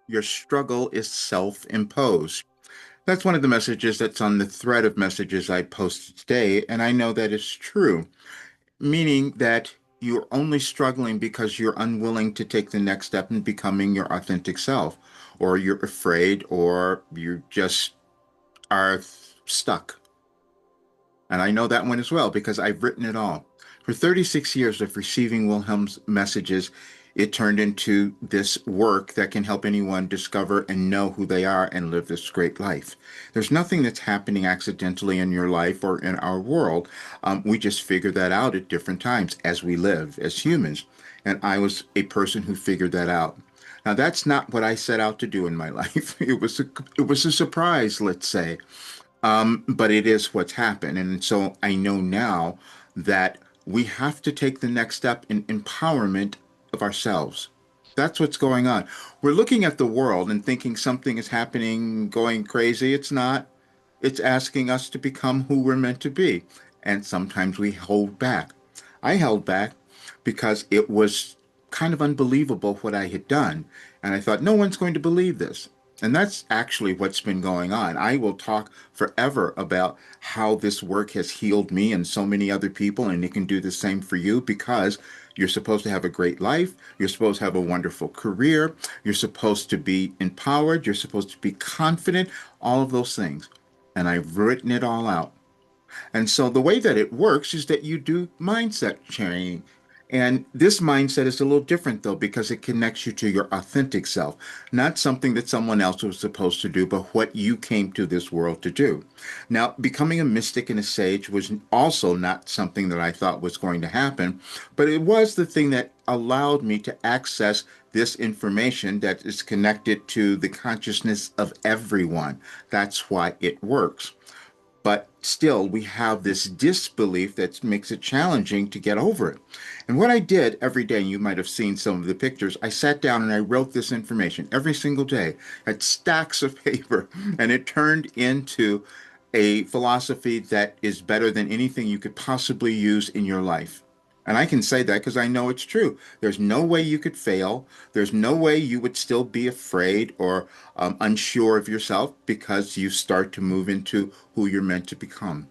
Your struggle is self-imposed. That's one of the messages that's on the thread of messages I posted today, and I know that is true, meaning that you're only struggling because you're unwilling to take the next step in becoming your authentic self, or you're afraid, or you just are stuck. And I know that one as well because I've written it all. For 36 years of receiving Wilhelm's messages, it turned into this work that can help anyone discover and know who they are and live this great life. There's nothing that's happening accidentally in your life or in our world. We just figure that out at different times as we live as humans. And I was a person who figured that out. Now, that's not what I set out to do in my life. It was a surprise, let's say. But it is what's happened. And so I know now that we have to take the next step in empowerment of ourselves. That's what's going on. We're looking at the world and thinking something is happening, going crazy. It's not. It's asking us to become who we're meant to be. And sometimes we hold back. I held back because it was kind of unbelievable what I had done. And I thought, no one's going to believe this. And that's actually what's been going on. I will talk forever about how this work has healed me and so many other people, and it can do the same for you because you're supposed to have a great life. You're supposed to have a wonderful career. You're supposed to be empowered. You're supposed to be confident, all of those things. And I've written it all out. And so the way that it works is that you do mindset training. And this mindset is a little different though, because it connects you to your authentic self, not something that someone else was supposed to do, but what you came to this world to do. Now, becoming a mystic and a sage was also not something that I thought was going to happen, but it was the thing that allowed me to access this information that is connected to the consciousness of everyone. That's why it works. But still, we have this disbelief that makes it challenging to get over it. And what I did every day, and you might have seen some of the pictures, I sat down and I wrote this information every single day, had stacks of paper, and it turned into a philosophy that is better than anything you could possibly use in your life. And I can say that because I know it's true. There's no way you could fail. There's no way you would still be afraid or unsure of yourself because you start to move into who you're meant to become.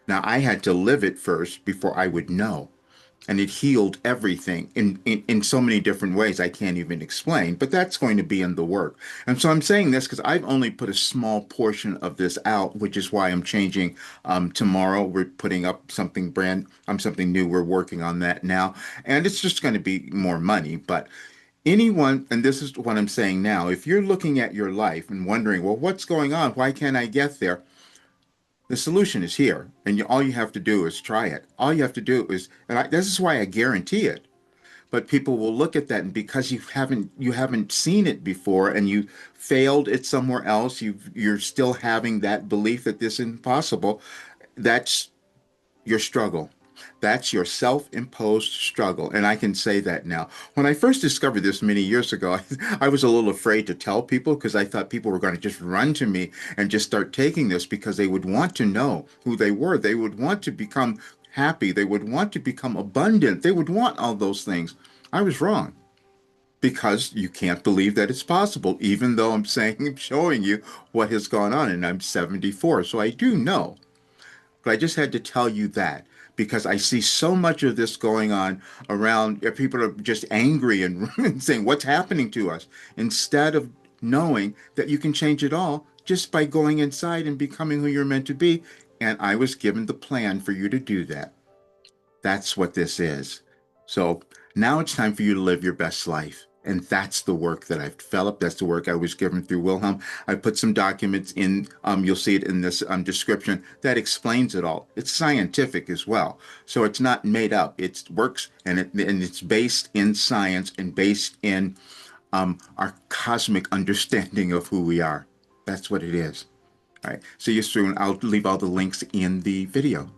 Now, I had to live it first before I would know. And it healed everything in so many different ways I can't even explain, but that's going to be in the work. And so I'm saying this because I've only put a small portion of this out, which is why I'm changing. Tomorrow we're putting up something new. We're working on that now, and it's just going to be more money. But anyone, and this is what I'm saying now, if you're looking at your life and wondering, well, what's going on? Why can't I get there? The solution is here, and all you have to do is try it. All you have to do is, this is why I guarantee it. But people will look at that, and because you haven't seen it before, and you failed it somewhere else, you're still having that belief that this is impossible. That's your struggle. That's your self-imposed struggle. And I can say that now. When I first discovered this many years ago, I was a little afraid to tell people because I thought people were going to just run to me and just start taking this because they would want to know who they were. They would want to become happy. They would want to become abundant. They would want all those things. I was wrong because you can't believe that it's possible, even though I'm saying, showing you what has gone on, and I'm 74. So I do know. But I just had to tell you that because I see so much of this going on around. People are just angry and saying, what's happening to us? Instead of knowing that you can change it all just by going inside and becoming who you're meant to be. And I was given the plan for you to do that. That's what this is. So now it's time for you to live your best life. And that's the work that I've developed. That's the work I was given through Wilhelm. I put some documents in, you'll see it in this description that explains it all. It's scientific as well. So it's not made up. It works and it's based in science and based in our cosmic understanding of who we are. That's what it is. All right. See you soon. I'll leave all the links in the video.